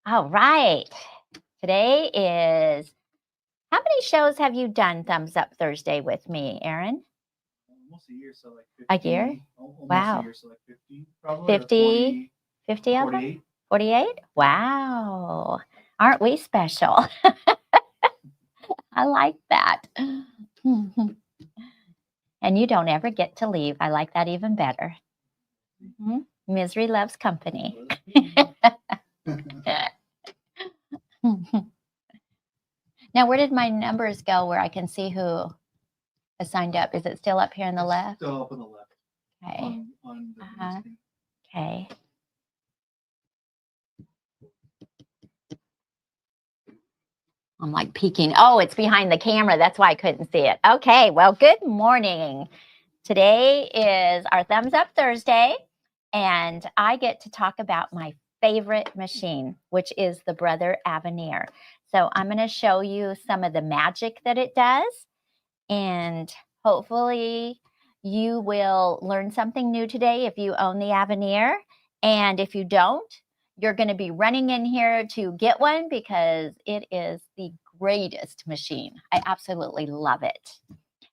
All right. Today is, how many shows have you done Thumbs Up Thursday with me, Aaron? Almost a year, so like 50. A year? Almost Wow. a year, so like 50. Probably 50, 50 of 48. them? 48? Wow. Aren't we special? I like that. And you don't ever get to leave. I like that even better. Misery loves company. Now, where did my numbers go where I can see who has signed up? Is it still up here on the left? Still up on the left. Okay. On the Okay. I'm like peeking. Oh, it's behind the camera. That's why I couldn't see it. Okay. Well, good morning. Today is our Thumbs Up Thursday, and I get to talk about my favorite machine, which is the Brother Aveneer. So I'm going to show you some of the magic that it does, and hopefully you will learn something new today if you own the Avenir. And if you don't, you're going to be running in here to get one because it is the greatest machine. I absolutely love it.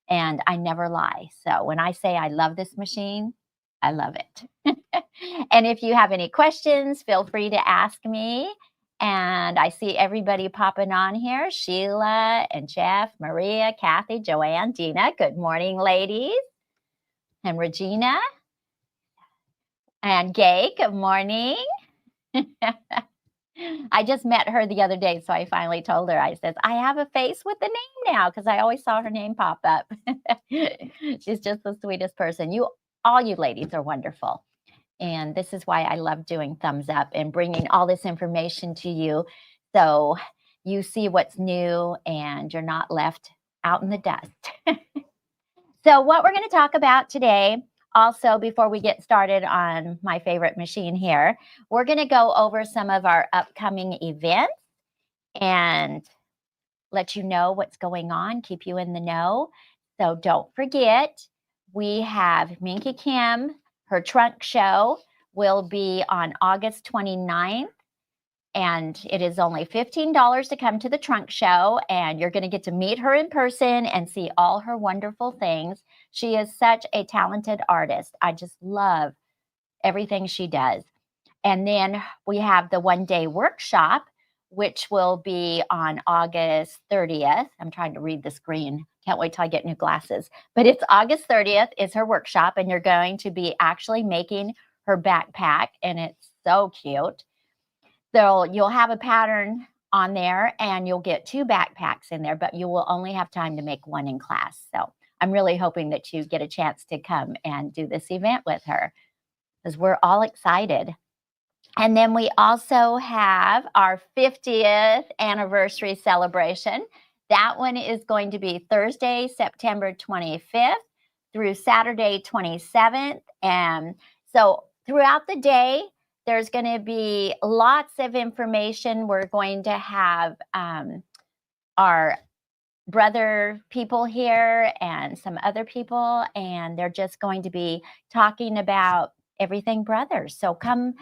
And I never lie. So when I say I love this machine, I love it. And if you have any questions, feel free to ask me. And I see everybody popping on here. Sheila and Jeff, Maria, Kathy, Joanne, Dina. Good morning, ladies. And Regina. And Gay, good morning. I just met her the other day, so I finally told her, I said, I have a face with a name now because I always saw her name pop up. She's just the sweetest person. All you ladies are wonderful. And this is why I love doing Thumbs Up and bringing all this information to you so you see what's new and you're not left out in the dust. So what we're going to talk about today, also before we get started on my favorite machine here, we're going to go over some of our upcoming events and let you know what's going on, keep you in the know. So don't forget, we have Minki Kim. Her trunk show will be on August 29th. And it is only $15 to come to the trunk show. And you're going to get to meet her in person and see all her wonderful things. She is such a talented artist. I just love everything she does. And then we have the one-day workshop, which will be on August 30th. I'm trying to read the screen. Can't wait till I get new glasses. But it's August 30th is her workshop, and you're going to be actually making her backpack, and it's so cute. So you'll have a pattern on there, and you'll get 2 backpacks in there, but you will only have time to make 1 in class. So I'm really hoping that you get a chance to come and do this event with her because we're all excited. And then we also have our 50th anniversary celebration. That one is going to be Thursday, September 25th through Saturday, 27th. And so throughout the day, there's going to be lots of information. We're going to have our brother people here and some other people, and they're just going to be talking about everything brothers. So come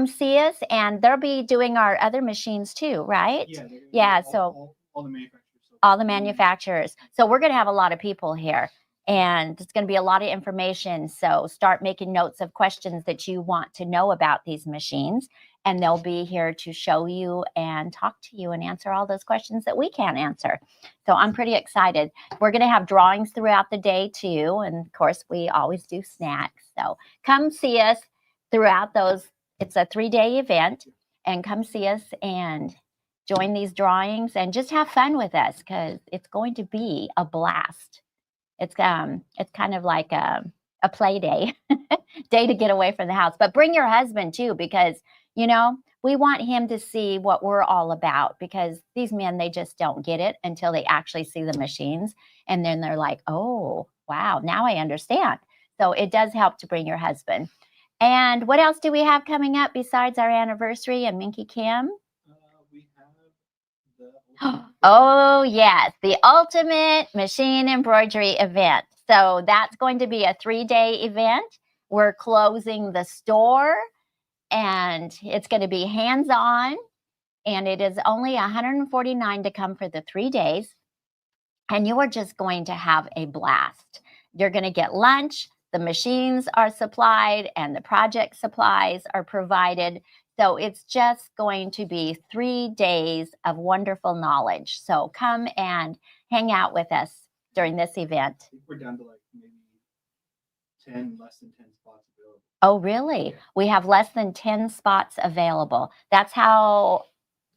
see us, and they'll be doing our other machines too, right? Yeah. So all the manufacturers. All the manufacturers. So we're going to have a lot of people here, and it's going to be a lot of information. So start making notes of questions that you want to know about these machines, and they'll be here to show you and talk to you and answer all those questions that we can't answer. So I'm pretty excited. We're going to have drawings throughout the day too. And of course, we always do snacks. So come see us throughout those. It's a 3-day event, and come see us and join these drawings and just have fun with us because it's going to be a blast. It's kind of like a play day, day to get away from the house. But bring your husband too, because, you know, we want him to see what we're all about, because these men, they just don't get it until they actually see the machines. And then they're like, oh, wow, now I understand. So it does help to bring your husband. And what else do we have coming up besides our anniversary and Minki Kim? We have the Oh, yes, the Ultimate Machine Embroidery Event. So that's going to be a 3-day event. We're closing the store and it's going to be hands-on, and it is only $149 to come for the 3 days, and you are just going to have a blast. You're going to get lunch, the machines are supplied, and the project supplies are provided. So it's just going to be 3 days of wonderful knowledge. So come and hang out with us during this event. I think we're down to like maybe 10, less than 10 spots available. Oh, really? We have less than 10 spots available. That's how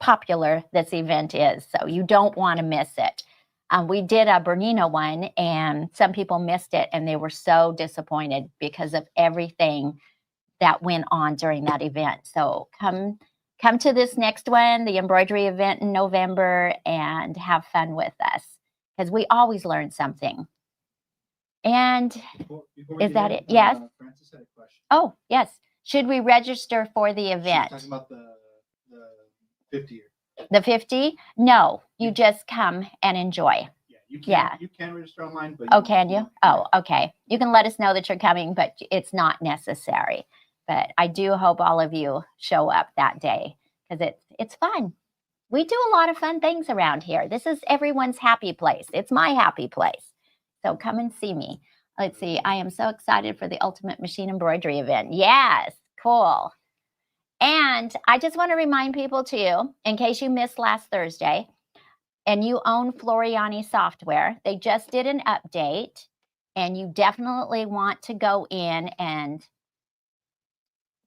popular this event is. So you don't want to miss it. We did a Bernina one, and some people missed it, and they were so disappointed because of everything that went on during that event. So come to this next one, the embroidery event in November, and have fun with us, because we always learn something. And Before we is get that in, it? Yes. Francis had a question. Oh, yes. Should we register for the event? She's talking about the 50 year. The 50? No, you just come and enjoy. Yeah, you can register online, but oh, can you? Oh, okay. You can let us know that you're coming, but it's not necessary. But I do hope all of you show up that day, because it's fun. We do a lot of fun things around here. This is everyone's happy place. It's my happy place. So come and see me. Let's see. I am so excited for the Ultimate Machine Embroidery Event. Yes, cool. And I just want to remind people too, in case you missed last Thursday and you own Floriani software, they just did an update, and you definitely want to go in and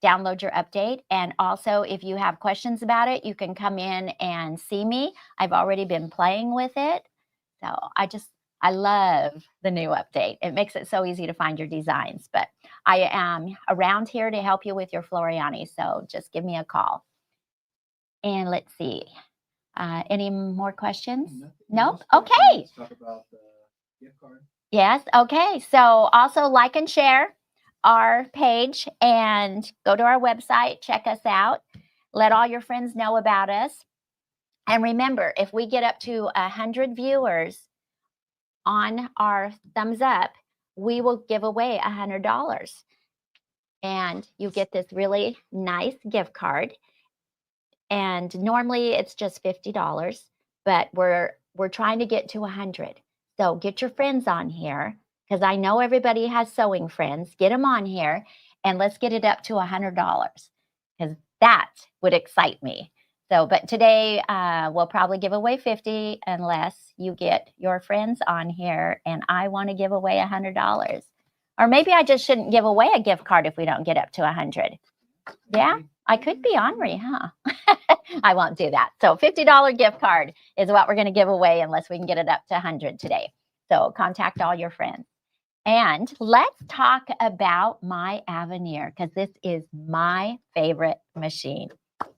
download your update. And also, if you have questions about it, you can come in and see me. I've already been playing with it. So I love the new update. It makes it so easy to find your designs. But I am around here to help you with your Floriani. So just give me a call. And let's see. Any more questions? Nope. Okay. Let's talk about the gift card. Yes. Okay. So also like and share our page, and go to our website, check us out, let all your friends know about us. And remember, if we get up to 100 viewers on our thumbs up, we will give away $100. And you get this really nice gift card. And normally it's just $50, but we're trying to get to 100. So get your friends on here, because I know everybody has sewing friends. Get them on here, and let's get it up to $100, because that would excite me. So, but today we'll probably give away 50 unless you get your friends on here, and I want to give away $100. Or maybe I just shouldn't give away a gift card if we don't get up to 100. Yeah, I could be ornery, huh? I won't do that. So $50 gift card is what we're going to give away unless we can get it up to 100 today. So contact all your friends. And let's talk about my Avenir, because this is my favorite machine.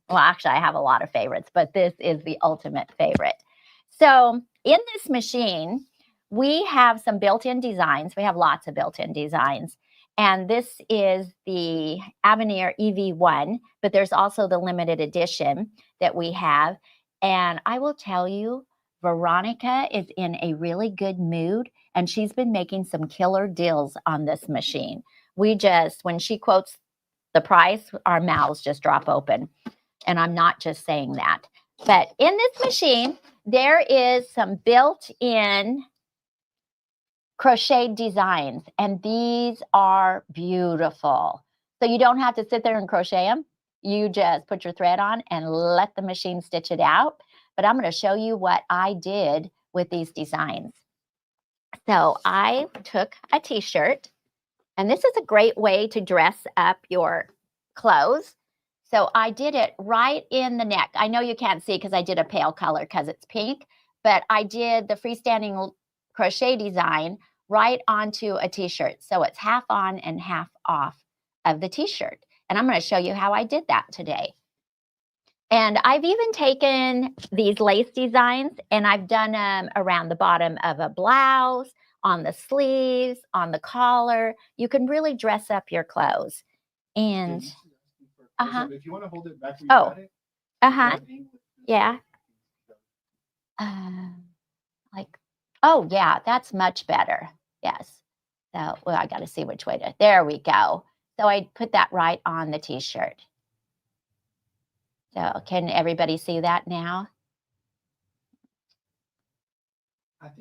Well, actually, I have a lot of favorites, but this is the ultimate favorite. So in this machine, we have some built-in designs. We have lots of built-in designs. And this is the Avenir EV1, but there's also the limited edition that we have. And I will tell you, Veronica is in a really good mood, and she's been making some killer deals on this machine. When she quotes the price, our mouths just drop open. And I'm not just saying that. But in this machine, there is some built-in crocheted designs, and these are beautiful. So you don't have to sit there and crochet them. You just put your thread on and let the machine stitch it out. But I'm going to show you what I did with these designs. So I took a t-shirt, and this is a great way to dress up your clothes. So I did it right in the neck. I know you can't see because I did a pale color because it's pink, but I did the freestanding crochet design right onto a t-shirt. So it's half on and half off of the t-shirt. And I'm going to show you how I did that today. And I've even taken these lace designs and I've done them around the bottom of a blouse, on the sleeves, on the collar. You can really dress up your clothes. And if you want to hold it back where you got it. Yeah. Oh yeah, that's much better. Yes. So, well, I got to see which way to. There we go. So I put that right on the t-shirt. So can everybody see that now?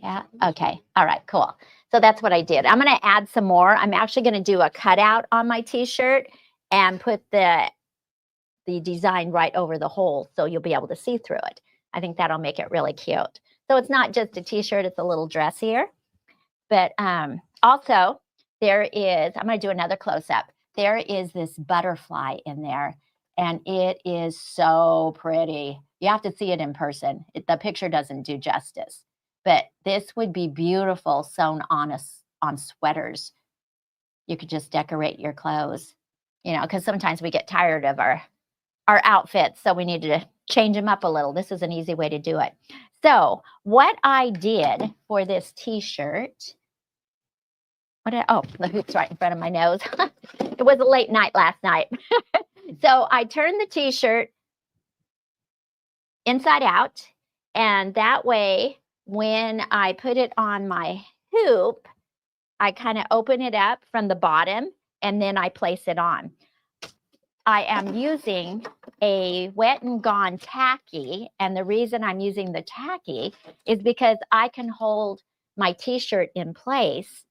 Yeah. Okay. All right, cool. So that's what I did. I'm going to add some more. I'm actually going to do a cutout on my t-shirt and put the design right over the hole so you'll be able to see through it. I think that'll make it really cute. So it's not just a t-shirt, it's a little dressier. But also there is, I'm going to do another close-up. There is this butterfly in there and it is so pretty. You have to see it in person. The picture doesn't do justice. But this would be beautiful sewn on sweaters. You could just decorate your clothes, you know, because sometimes we get tired of our outfits, so we need to change them up a little. This is an easy way to do it. So what I did for this t-shirt, oh, the hoop's right in front of my nose. It was a late night last night. So I turned the t-shirt inside out, and that way, when I put it on my hoop, I kind of open it up from the bottom and then I place it on. I am using a Wet N Gone tacky, and the reason I'm using the tacky is because I can hold my t-shirt in place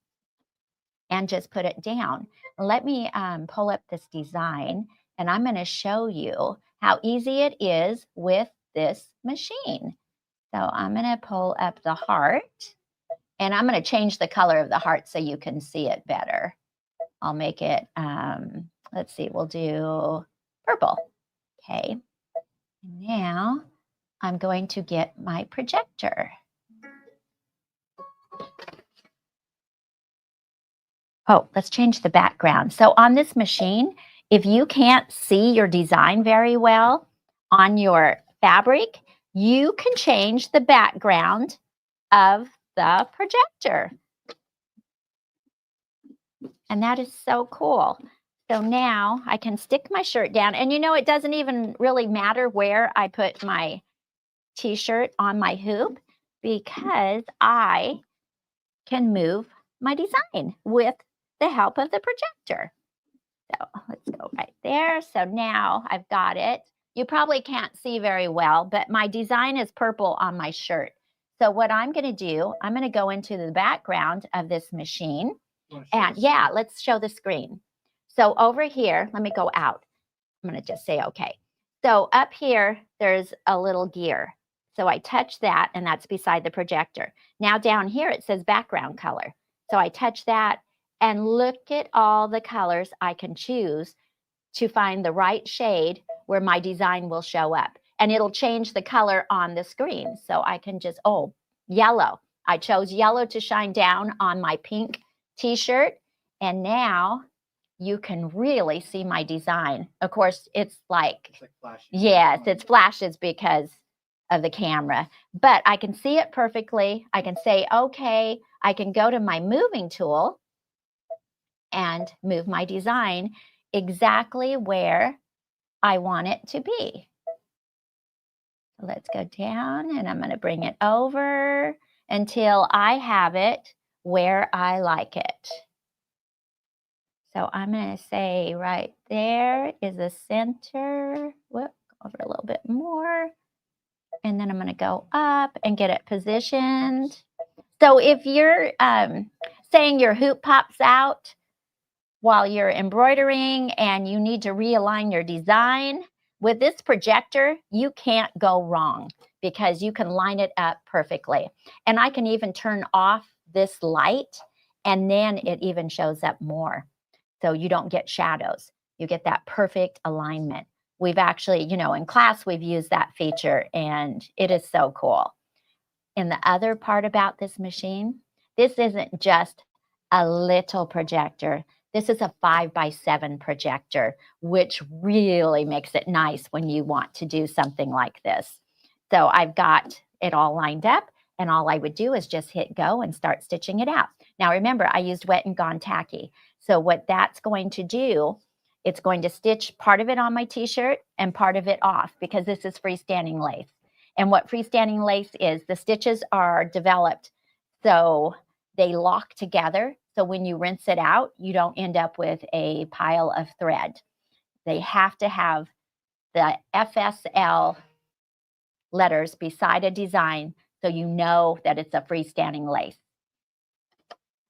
and just put it down. Let me pull up this design, and I'm going to show you how easy it is with this machine. So I'm going to pull up the heart, and I'm going to change the color of the heart so you can see it better. I'll make it, let's see, we'll do purple. Okay. Now I'm going to get my projector. Oh, let's change the background. So on this machine, if you can't see your design very well on your fabric, you can change the background of the projector. And that is so cool. So now I can stick my shirt down. And you know, it doesn't even really matter where I put my t-shirt on my hoop because I can move my design with the help of the projector. So let's go right there. So now I've got it. You probably can't see very well, but my design is purple on my shirt. So what I'm going to do, I'm going to go into the background of this machine. And yeah, let's show the screen. So over here, let me go out. I'm going to just say, okay. So up here, there's a little gear. So I touch that, and that's beside the projector. Now down here, it says background color. So I touch that, and look at all the colors I can choose to find the right shade where my design will show up. And it'll change the color on the screen. So I can just, oh, yellow. I chose yellow to shine down on my pink t-shirt. And now you can really see my design. Of course, it's like flashing. Yes, it's flashes because of the camera, but I can see it perfectly. I can say, okay, I can go to my moving tool and move my design exactly where I want it to be. Let's go down, and I'm going to bring it over until I have it where I like it. So I'm going to say right there is the center. Whoop, over a little bit more. And then I'm going to go up and get it positioned. So if you're saying your hoop pops out while you're embroidering and you need to realign your design, with this projector, you can't go wrong because you can line it up perfectly. And I can even turn off this light, and then it even shows up more. So you don't get shadows. You get that perfect alignment. We've actually, you know, in class, we've used that feature, and it is so cool. And the other part about this machine, this isn't just a little projector. This is a 5x7 projector, which really makes it nice when you want to do something like this. So I've got it all lined up, and all I would do is just hit go and start stitching it out. Now, remember, I used Wet N Gone tacky. So what that's going to do, it's going to stitch part of it on my t-shirt and part of it off because this is freestanding lace. And what freestanding lace is, the stitches are developed so they lock together. So when you rinse it out, you don't end up with a pile of thread. They have to have the FSL letters beside a design so you know that it's a freestanding lace.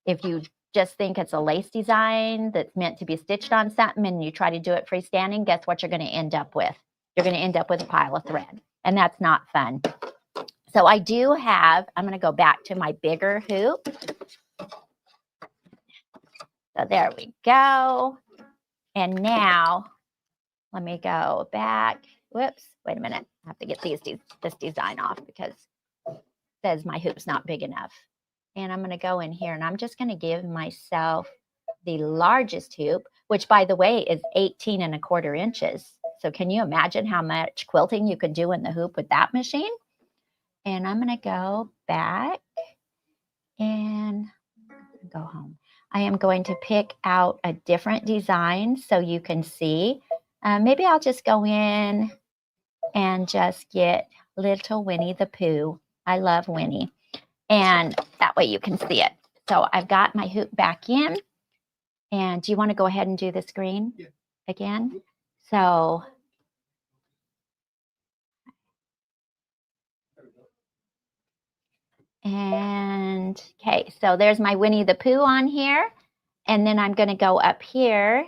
If you just think it's a lace design that's meant to be stitched on something and you try to do it freestanding, guess what you're going to end up with? You're going to end up with a pile of thread, and that's not fun. So I do have, I'm going to go back to my bigger hoop. So there we go. And now let me go back. Whoops, wait a minute. I have to get this design off because it says my hoop's not big enough. And I'm going to go in here and I'm just going to give myself the largest hoop, which by the way is 18¼ inches. So can you imagine how much quilting you could do in the hoop with that machine? And I'm going to go back and go home. I am going to pick out a different design so you can see. Maybe I'll just go in and just get little Winnie the Pooh. I love Winnie. And that way you can see it. So I've got my hoop back in. And do you want to go ahead and do the screen again? So and okay, so there's my Winnie the Pooh on here. And then I'm going to go up here.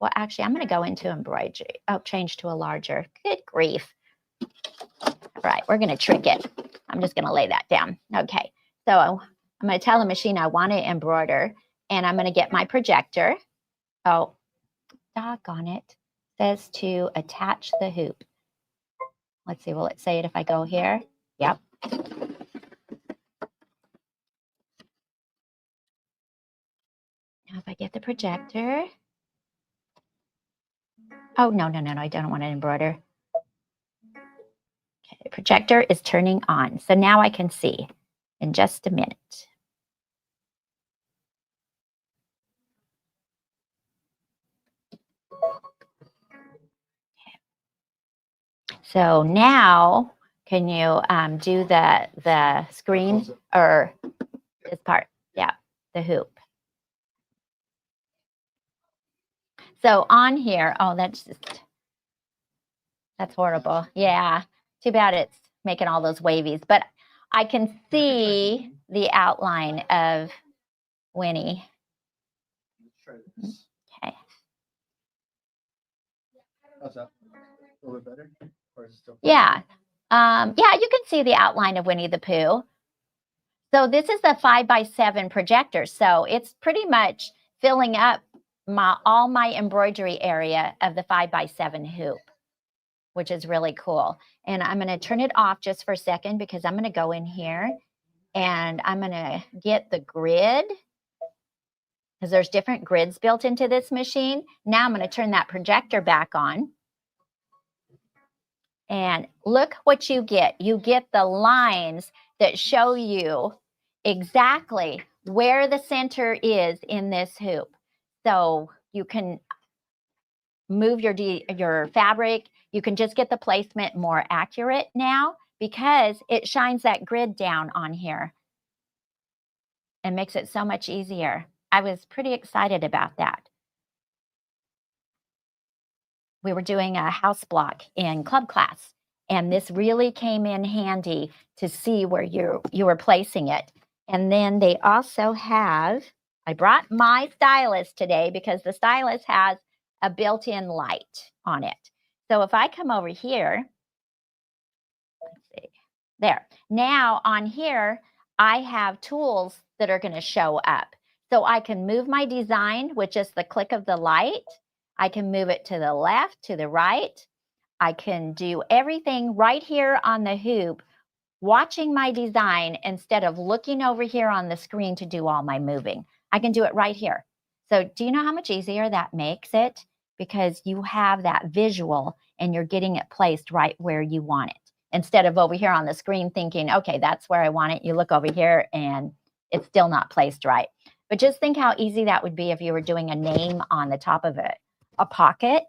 Well, actually, I'm going to go into embroidery. Oh, change to a larger. Good grief. All right, we're going to trick it. I'm just going to lay that down. Okay, so I'm going to tell the machine I want to embroider, and I'm going to get my projector. Oh, doggone it. It says to attach the hoop. Let's see, will it say it if I go here? Yep. Now if I get the projector. Oh, no, I don't want to embroider. Okay, the projector is turning on. So now I can see in just a minute. Okay. So now, can you do the screen or this part? Yeah, the hoop. So on here, oh, that's horrible. Yeah, too bad it's making all those wavies. But I can see the outline of Winnie. Okay. How's that? A little bit better? Or is it still Yeah. Yeah, you can see the outline of Winnie the Pooh. So this is a 5x7 projector. So it's pretty much filling up all my embroidery area of the 5x7 hoop, which is really cool. And I'm going to turn it off just for a second because I'm going to go in here and I'm going to get the grid because there's different grids built into this machine. Now I'm going to turn that projector back on. And look what you get. You get the lines that show you exactly where the center is in this hoop. So you can move your fabric. You can just get the placement more accurate now because it shines that grid down on here and makes it so much easier. I was pretty excited about that. We were doing a house block in club class, and this really came in handy to see where you were placing it. And then they also have, I brought my stylus today because the stylus has a built-in light on it. So if I come over here, let's see, there. Now on here, I have tools that are going to show up. So I can move my design with just the click of the light. I can move it to the left, to the right. I can do everything right here on the hoop, watching my design instead of looking over here on the screen to do all my moving. I can do it right here. So do you know how much easier that makes it? Because you have that visual and you're getting it placed right where you want it. Instead of over here on the screen thinking, okay, that's where I want it. You look over here and it's still not placed right. But just think how easy that would be if you were doing a name on the top of it. A pocket.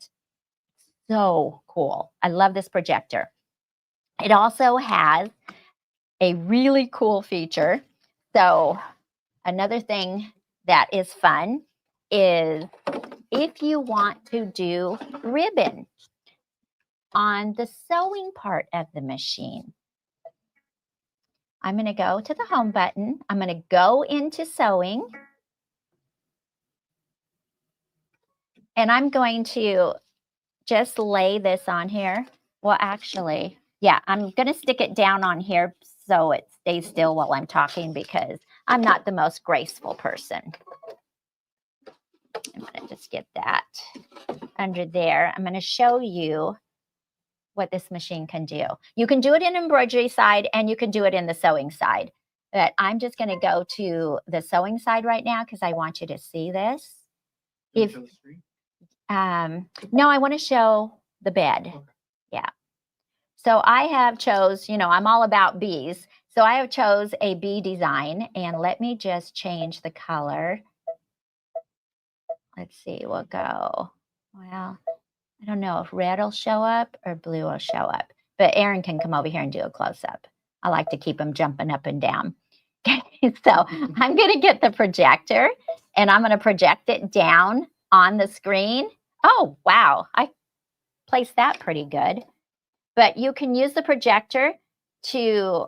So cool. I love this projector. It also has a really cool feature. So another thing that is fun is if you want to do ribbon. on the sewing part of the machine. I'm going to go to the home button. I'm going to go into sewing. And I'm going to just lay this on here. Well, actually, yeah, I'm going to stick it down on here so it stays still while I'm talking because I'm not the most graceful person. I'm going to just get that under there. I'm going to show you what this machine can do. You can do it in embroidery side and you can do it in the sewing side. But I'm just going to go to the sewing side right now because I want you to see this. If no, I want to show the bed. Okay. Yeah. So I have chose, you know, I'm all about bees. So I have chose a bee design and let me just change the color. Let's see, we'll go, well, I don't know if red will show up or blue will show up, but Aaron can come over here and do a close-up. I like to keep him jumping up and down. So I'm going to get the projector and I'm going to project it down on the screen. Oh, wow. I placed that pretty good. But you can use the projector to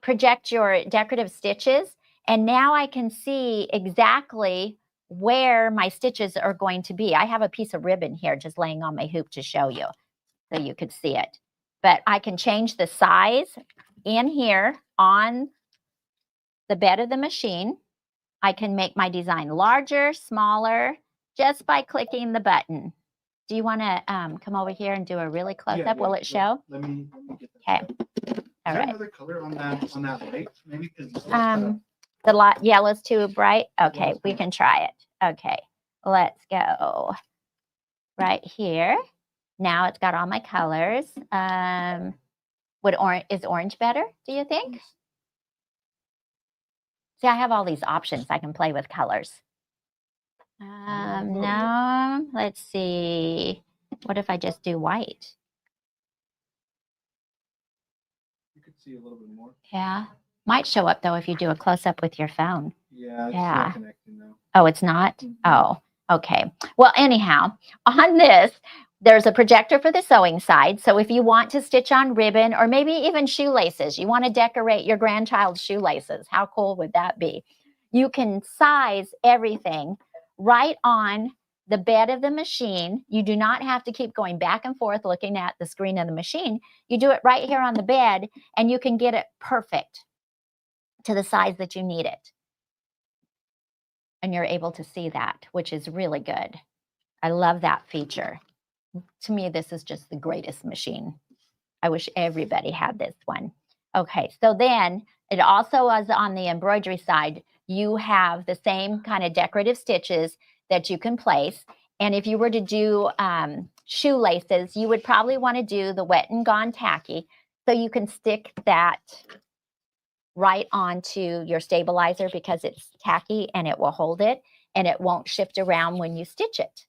project your decorative stitches. And now I can see exactly where my stitches are going to be. I have a piece of ribbon here just laying on my hoop to show you so you could see it. But I can change the size in here on the bed of the machine. I can make my design larger, smaller, just by clicking the button. Do you want to come over here and do a really close-up? Will it show? Let me get that. Okay. All right. Another color on that light? Maybe the light yellow's too bright. Okay, we can try it. Okay, let's go right here. Now it's got all my colors. Is orange better, do you think? See, I have all these options. I can play with colors. No, let's see. What if I just do white? You could see a little bit more. Yeah. Might show up, though, if you do a close-up with your phone. Yeah, it's not connecting, though. Oh, it's not? Mm-hmm. Oh, okay. Well, anyhow, on this, there's a projector for the sewing side. So if you want to stitch on ribbon or maybe even shoelaces, you want to decorate your grandchild's shoelaces. How cool would that be? You can size everything right on the bed of the machine. You do not have to keep going back and forth looking at the screen of the machine. You do it right here on the bed and you can get it perfect to the size that you need it. And you're able to see that, which is really good. I love that feature. To me, this is just the greatest machine. I wish everybody had this one. Okay, so then it also is on the embroidery side. You have the same kind of decorative stitches that you can place. And if you were to do shoelaces, you would probably want to do the Wet N Gone tacky. So you can stick that right onto your stabilizer because it's tacky and it will hold it and it won't shift around when you stitch it.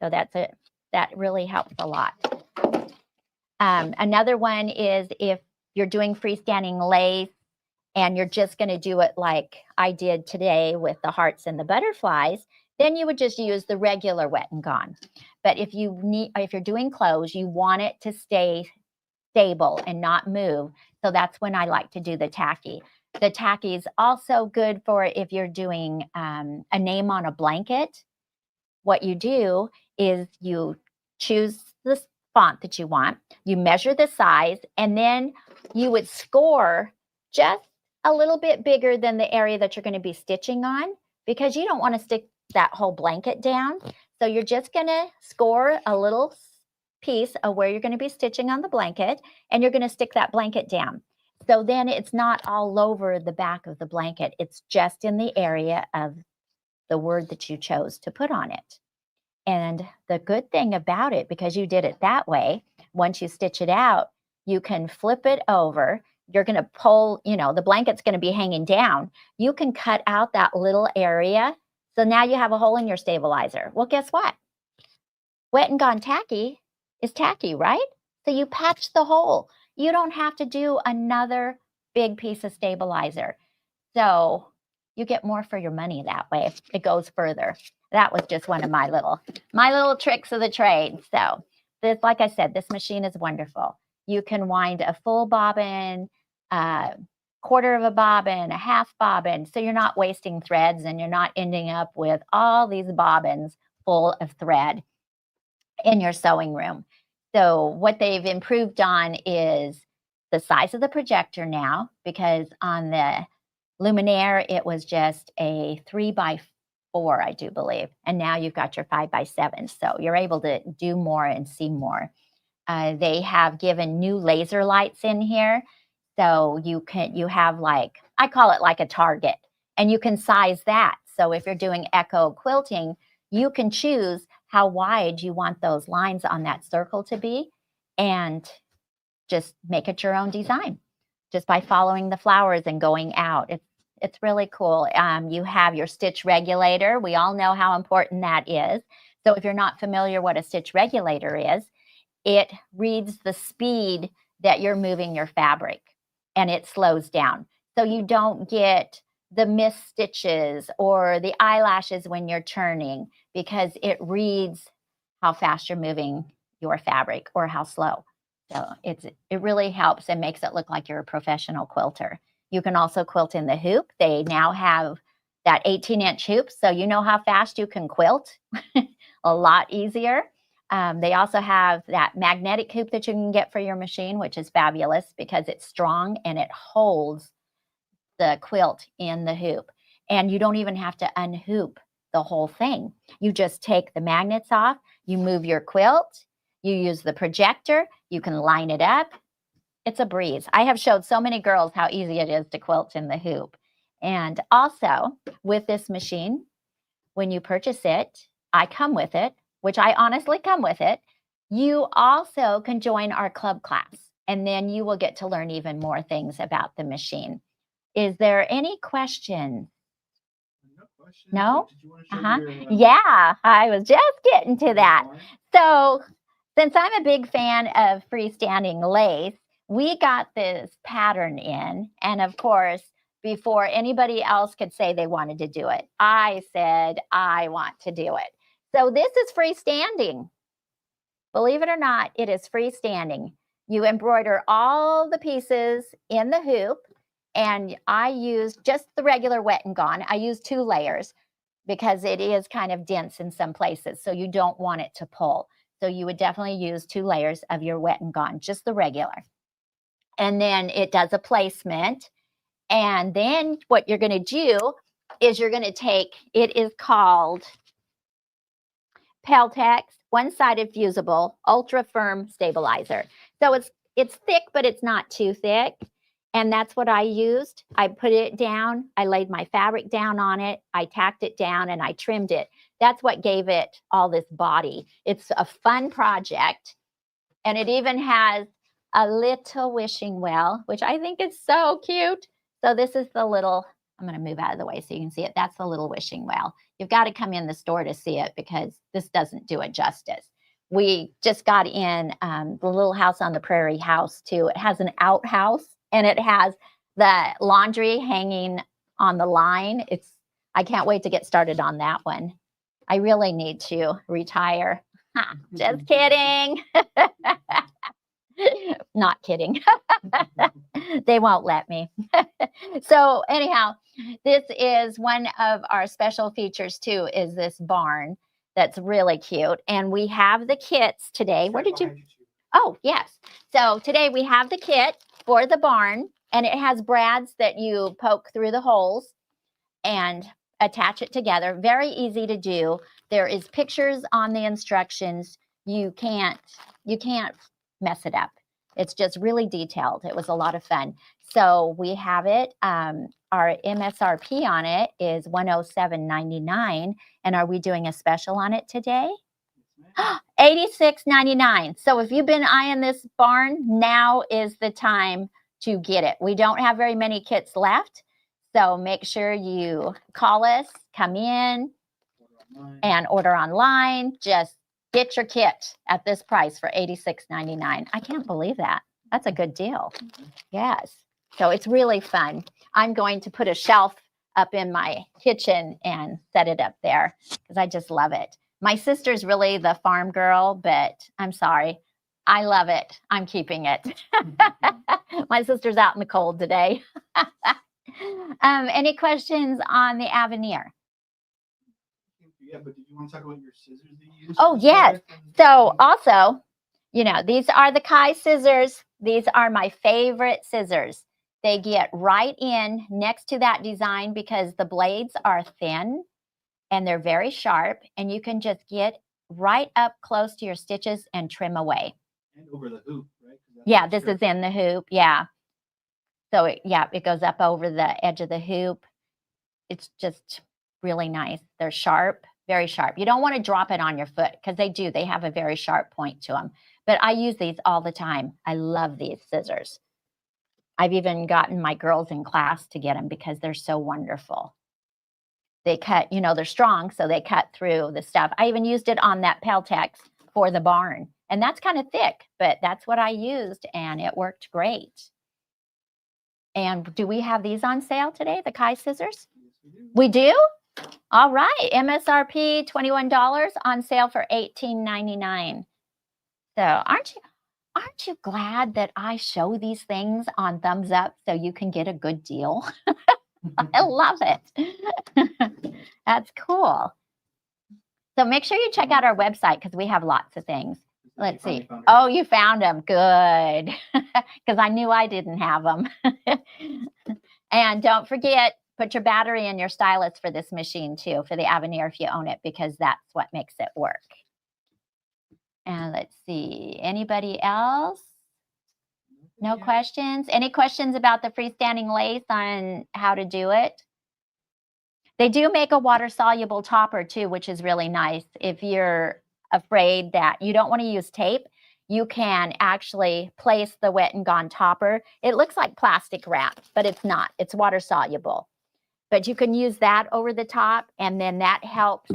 So that's it. That really helps a lot. Another one is if you're doing freestanding lace and you're just going to do it like I did today with the hearts and the butterflies, then you would just use the regular Wet N Gone. But if you're doing clothes, you want it to stay stable and not move. So that's when I like to do the tacky. The tacky is also good for if you're doing a name on a blanket. What you do is you choose the font that you want, you measure the size, and then you would score just a little bit bigger than the area that you're going to be stitching on because you don't want to stick that whole blanket down. So you're just going to score a little piece of where you're going to be stitching on the blanket, and you're going to stick that blanket down. So then it's not all over the back of the blanket. It's just in the area of the word that you chose to put on it. And the good thing about it, because you did it that way, once you stitch it out, you can flip it over. You're going to pull, the blanket's going to be hanging down. You can cut out that little area. So now you have a hole in your stabilizer. Well, guess what? Wet N Gone tacky is tacky, right? So you patch the hole. You don't have to do another big piece of stabilizer. So you get more for your money that way. It goes further. That was just one of my little tricks of the trade. So, this, like I said, this machine is wonderful. You can wind a full bobbin, quarter of a bobbin, a half bobbin. So you're not wasting threads and you're not ending up with all these bobbins full of thread in your sewing room. So what they've improved on is the size of the projector now, because on the Luminaire, it was just a 3x4, I do believe. And now you've got your 5x7. So you're able to do more and see more. They have given new laser lights in here. So you have like, I call it like a target, and you can size that. So if you're doing echo quilting, you can choose how wide you want those lines on that circle to be and just make it your own design just by following the flowers and going out. It's really cool. You have your stitch regulator. We all know how important that is. So if you're not familiar what a stitch regulator is, it reads the speed that you're moving your fabric and it slows down. So you don't get the missed stitches or the eyelashes when you're turning, because it reads how fast you're moving your fabric or how slow. So it really helps and makes it look like you're a professional quilter. You can also quilt in the hoop. They now have that 18-inch hoop, so you know how fast you can quilt. A lot easier. They also have that magnetic hoop that you can get for your machine, which is fabulous because it's strong and it holds the quilt in the hoop. And you don't even have to unhoop the whole thing. You just take the magnets off, you move your quilt, you use the projector, you can line it up. It's a breeze. I have showed so many girls how easy it is to quilt in the hoop. And also with this machine, when you purchase it, I come with it, which I honestly come with it. You also can join our club class, and then you will get to learn even more things about the machine. Is there any questions? No question. No? Did you want to show your, Yeah, I was just getting to that. So since I'm a big fan of freestanding lace, we got this pattern in. And of course, before anybody else could say they wanted to do it, I said, I want to do it. So this is freestanding. Believe it or not, it is freestanding. You embroider all the pieces in the hoop. And I used just the regular Wet N Gone. I used 2 layers because it is kind of dense in some places. So you don't want it to pull. So you would definitely use 2 layers of your Wet N Gone, just the regular. And then it does a placement. And then what you're going to do is you're going to take, it is called Peltex one-sided fusible ultra firm stabilizer. So it's thick, but it's not too thick. And that's what I used. I put it down, I laid my fabric down on it, I tacked it down, and I trimmed it. That's what gave it all this body. It's a fun project. And it even has a little wishing well, which I think is so cute. So this is the little, I'm going to move out of the way so you can see it. That's the little wishing well. You've got to come in the store to see it because this doesn't do it justice. We just got in the Little House on the Prairie house too. It has an outhouse and it has the laundry hanging on the line. I can't wait to get started on that one. I really need to retire. Just kidding. Not kidding. They won't let me. So anyhow, this is one of our special features too, is this barn that's really cute. And we have the kits today. Where did you? Oh, yes. So today we have the kit for the barn, and it has brads that you poke through the holes and attach it together. Very easy to do. There is pictures on the instructions. You can't mess it up. It's just really detailed. It was a lot of fun. So we have it. Our MSRP on it is $107.99. And are we doing a special on it today? $86.99. So if you've been eyeing this barn, now is the time to get it. We don't have very many kits left. So make sure you call us, come in, and order online. Just get your kit at this price for $86.99. I can't believe that. That's a good deal. Yes. So it's really fun. I'm going to put a shelf up in my kitchen and set it up there because I just love it. My sister's really the farm girl, but I'm sorry. I love it. I'm keeping it. My sister's out in the cold today. Any questions on the Avenir? Yeah, but did you want to talk about your scissors that you use? Oh, yes. So also, you know, these are the Kai scissors. These are my favorite scissors. They get right in next to that design because the blades are thin and they're very sharp, and you can just get right up close to your stitches and trim away. And over the hoop, right? Yeah, this is in the hoop. Yeah. So it goes up over the edge of the hoop. It's just really nice. They're sharp, very sharp. You don't want to drop it on your foot because they have a very sharp point to them. But I use these all the time. I love these scissors. I've even gotten my girls in class to get them because they're so wonderful. They cut, you know, they're strong, so they cut through the stuff. I even used it on that Peltex for the barn. And that's kind of thick, but that's what I used, and it worked great. And do we have these on sale today, the Kai scissors? Yes, we do? All right. MSRP $21, on sale for $18.99. So aren't you glad that I show these things on Thumbs Up so you can get a good deal? I love it. That's cool. So make sure you check out our website because we have lots of things. Let's see. Oh, you found them. Good. Because I knew I didn't have them. And don't forget, put your battery in your stylus for this machine too, for the Avenir if you own it, because that's what makes it work. And let's see. Anybody else? No questions? Any questions about the freestanding lace on how to do it? They do make a water-soluble topper too, which is really nice. If you're afraid that you don't want to use tape, you can actually place the Wet N Gone topper. It looks like plastic wrap, but it's not. It's water-soluble. But you can use that over the top, and then that helps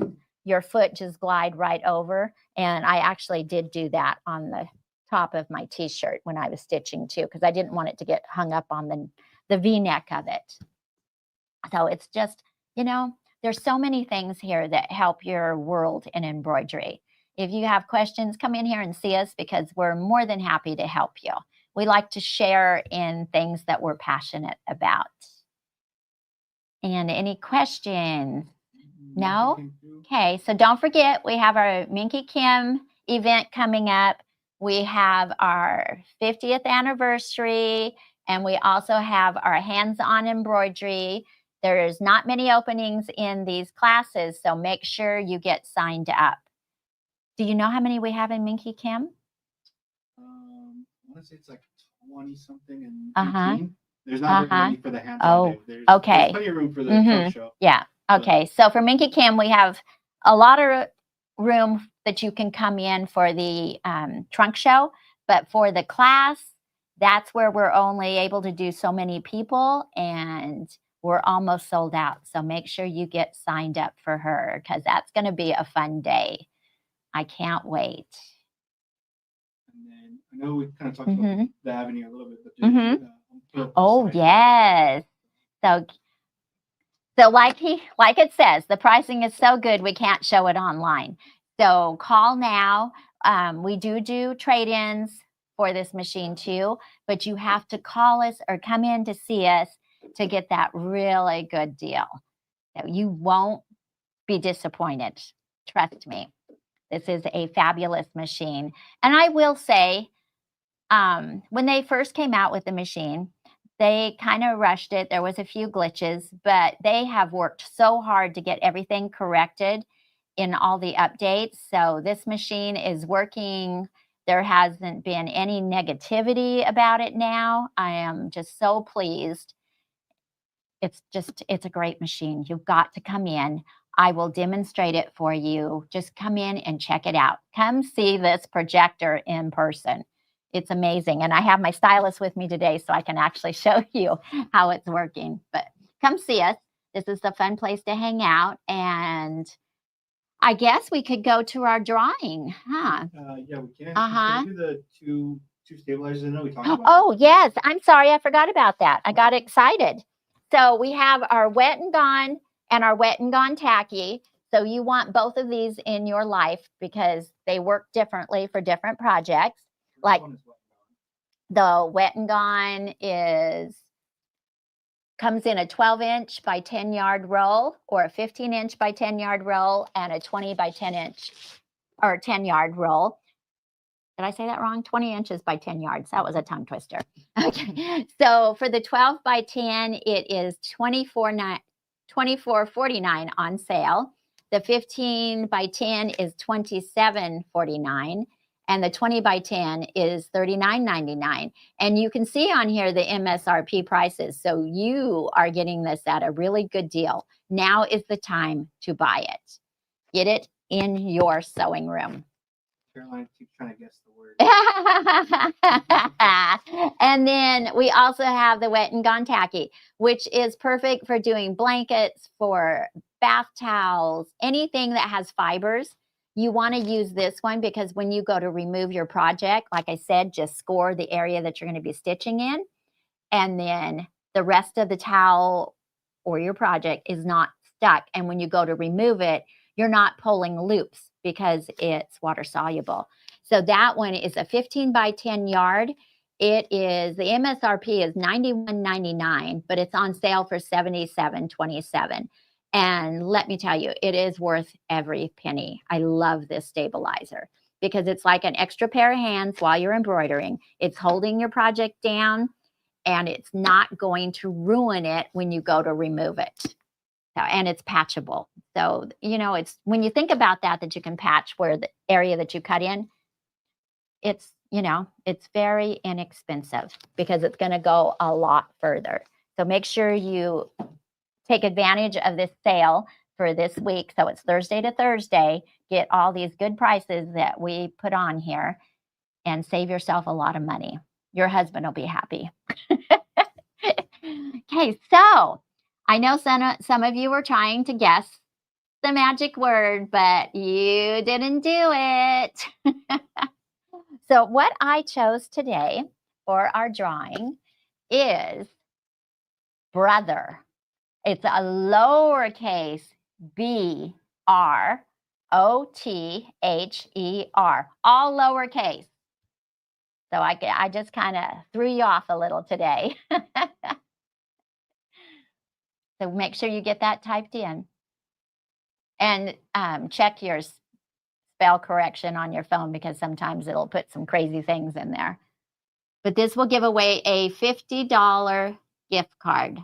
your foot just glide right over. And I actually did do that on the top of my t-shirt when I was stitching too, because I didn't want it to get hung up on the V-neck of it. So it's just, you know, there's so many things here that help your world in embroidery. If you have questions, come in here and see us because we're more than happy to help you. We like to share in things that we're passionate about. And any questions? No? Okay, so don't forget, we have our Minki Kim event coming up. We have our 50th anniversary, and we also have our hands-on embroidery. There's not many openings in these classes, so make sure you get signed up. Do you know how many we have in Minki Kim? I want to say it's like 20-something and 18. There's not very many for the hands-on. Oh, there's okay. There's plenty of room for the trunk show. Yeah. Okay. So for Minki Kim, we have a lot of room that you can come in for the trunk show, but for the class, that's where we're only able to do so many people, and we're almost sold out. So make sure you get signed up for her because that's going to be a fun day. I can't wait. And then I know we kind of talked about the Avenir a little bit, but oh yes. So like it says, the pricing is so good we can't show it online. So call now. We do trade-ins for this machine too, but you have to call us or come in to see us to get that really good deal. So you won't be disappointed. Trust me. This is a fabulous machine. And I will say, when they first came out with the machine, they kind of rushed it. There was a few glitches, but they have worked so hard to get everything corrected in all the updates. So this machine is working. There hasn't been any negativity about it now. I am just so pleased. It's a great machine. You've got to come in. I will demonstrate it for you. Just come in and check it out. Come see this projector in person. It's amazing. And I have my stylus with me today so I can actually show you how it's working. But come see us. This is a fun place to hang out. And I guess we could go to our drawing, huh? Yeah, we can. Can we do the two stabilizers? I know we talked about. Oh, yes. I'm sorry. I forgot about that. I got excited. So we have our Wet N Gone and our Wet N Gone tacky. So you want both of these in your life because they work differently for different projects. Like the Wet N Gone comes in a 12-inch by 10-yard roll, or a 15-inch by 10-yard roll, and a 20 by 10-inch or 10-yard roll. Did I say that wrong? 20 inches by 10 yards. That was a tongue twister. Okay. So for the 12 by 10, it is $24.49 on sale. The 15 by 10 is $27.49. And the 20 by 10 is $39.99. And you can see on here the MSRP prices. So you are getting this at a really good deal. Now is the time to buy it. Get it in your sewing room. Caroline keeps trying to guess the word. And then we also have the Wet N Gone Tacky, which is perfect for doing blankets, for bath towels, anything that has fibers. You want to use this one because when you go to remove your project, like I said, just score the area that you're going to be stitching in. And then the rest of the towel or your project is not stuck. And when you go to remove it, you're not pulling loops because it's water soluble. So that one is a 15 by 10 yard. The MSRP is $91.99, but it's on sale for $77.27. And let me tell you, it is worth every penny. I love this stabilizer because it's like an extra pair of hands while you're embroidering. It's holding your project down and it's not going to ruin it when you go to remove it. So, and it's patchable. So, it's when you think about that you can patch where the area that you cut in, it's very inexpensive because it's going to go a lot further. So make sure you take advantage of this sale for this week. So it's Thursday to Thursday. Get all these good prices that we put on here and save yourself a lot of money. Your husband will be happy. Okay, so I know some of you were trying to guess the magic word, but you didn't do it. So what I chose today for our drawing is brother. It's a lowercase B-R-O-T-H-E-R, all lowercase. So I just kind of threw you off a little today. So make sure you get that typed in. And check your spell correction on your phone because sometimes it'll put some crazy things in there. But this will give away a $50 gift card.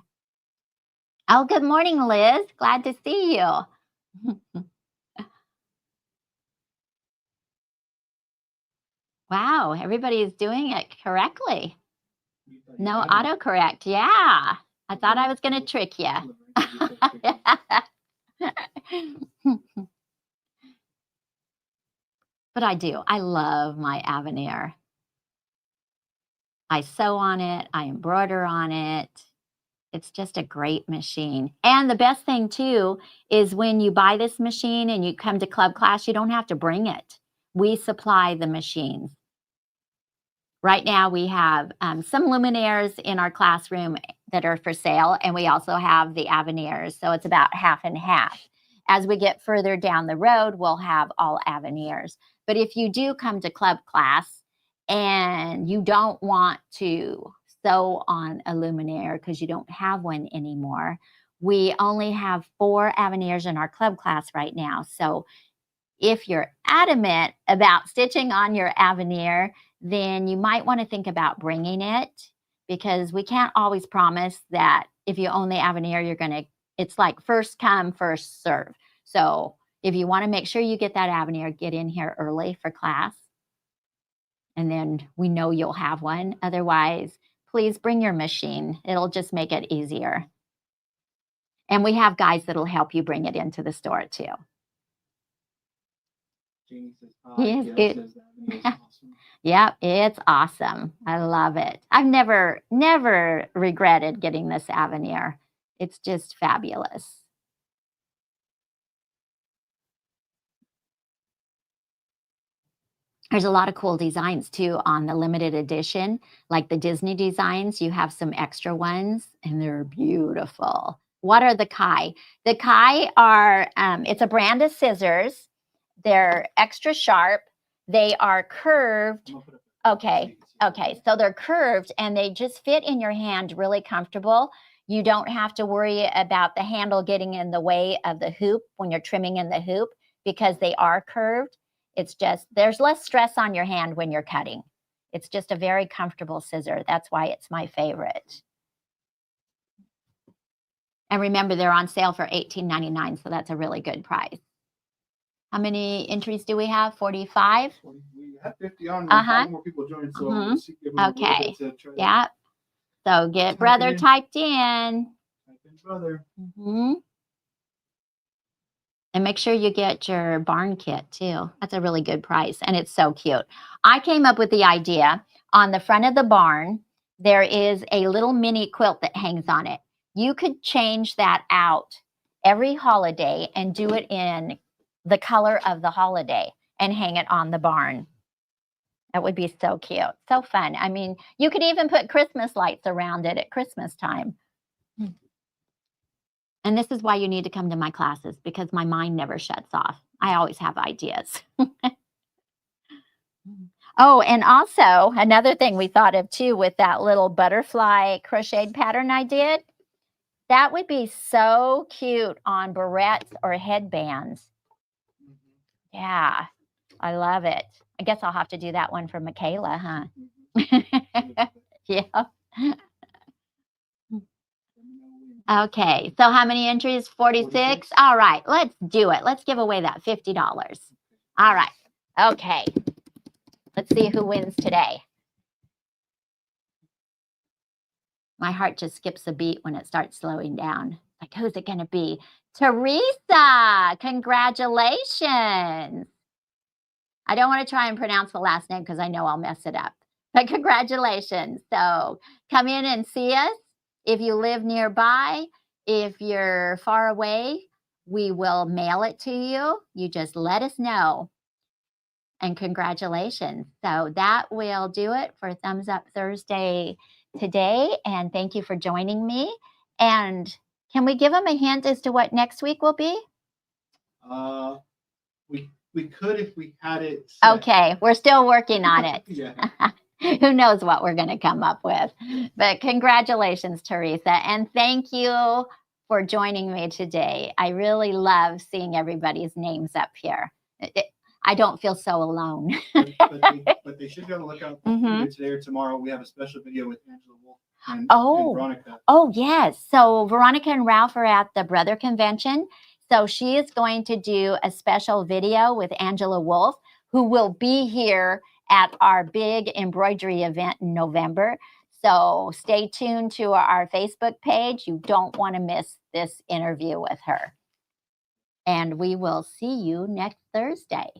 Oh, good morning, Liz. Glad to see you. Wow, everybody is doing it correctly. No autocorrect. Yeah, I thought I was going to trick you. But I do. I love my Avenir. I sew on it. I embroider on it. It's just a great machine. And the best thing, too, is when you buy this machine and you come to club class, you don't have to bring it. We supply the machines. Right now, we have some luminaires in our classroom that are for sale, and we also have the Avenirs. So it's about half and half. As we get further down the road, we'll have all Avenirs. But if you do come to club class and you don't want to sew on a luminaire because you don't have one anymore, we only have 4 Avenirs in our club class right now. So if you're adamant about stitching on your Avenir, then you might want to think about bringing it because we can't always promise that if you own the Avenir, it's like first come, first serve. So if you want to make sure you get that Avenir, get in here early for class. And then we know you'll have one. Otherwise, please bring your machine. It'll just make it easier. And we have guys that'll help you bring it into the store too. Jeannie says, He is good. Awesome. Yep, it's awesome. I love it. I've never regretted getting this Avenir. It's just fabulous. There's a lot of cool designs too on the limited edition, like the Disney designs. You have some extra ones and they're beautiful. what are the Kai? The Kai are, it's a brand of scissors. They're extra sharp. They are curved. Okay. Okay. So they're curved and they just fit in your hand really comfortable. You don't have to worry about the handle getting in the way of the hoop when you're trimming in the hoop because they are curved. It's just, there's less stress on your hand when you're cutting. It's just a very comfortable scissor. That's why it's my favorite. And remember, they're on sale for $18.99, so that's a really good price. How many entries do we have? 45? We have 50 on. Uh-huh. More people join, so we'll see, okay. Yeah. So get brother typed in. Type in brother. And make sure you get your barn kit too. That's a really good price, and it's so cute. I came up with the idea. On the front of the barn, there is a little mini quilt that hangs on it. You could change that out every holiday and do it in the color of the holiday and hang it on the barn. That would be so cute, so fun. I mean, you could even put Christmas lights around it at Christmas time. And this is why you need to come to my classes, because my mind never shuts off. I always have ideas. Oh, and also another thing we thought of too with that little butterfly crocheted pattern I did, that would be so cute on barrettes or headbands. Yeah, I love it. I guess I'll have to do that one for Michaela, huh? Yeah. Okay, so how many entries? 46? All right, let's do it. Let's give away that $50. All right, okay. Let's see who wins today. My heart just skips a beat when it starts slowing down. Like, who's it going to be? Teresa, congratulations. I don't want to try and pronounce the last name because I know I'll mess it up. But congratulations. So come in and see us. If you live nearby, if you're far away, we will mail it to you. You just let us know. And congratulations. So that will do it for Thumbs Up Thursday today. And thank you for joining me. And can we give them a hint as to what next week will be? We could if we had it set. Okay, we're still working on it. Yeah. Who knows what we're going to come up with. But congratulations, Teresa. And thank you for joining me today. I really love seeing everybody's names up here. I don't feel so alone. but they should be on the lookout for either today or tomorrow. We have a special video with Angela Wolf and Veronica. Oh, yes. So Veronica and Ralph are at the Brother Convention. So she is going to do a special video with Angela Wolf, who will be here at our big embroidery event in November. So stay tuned to our Facebook page. You don't want to miss this interview with her. And we will see you next Thursday.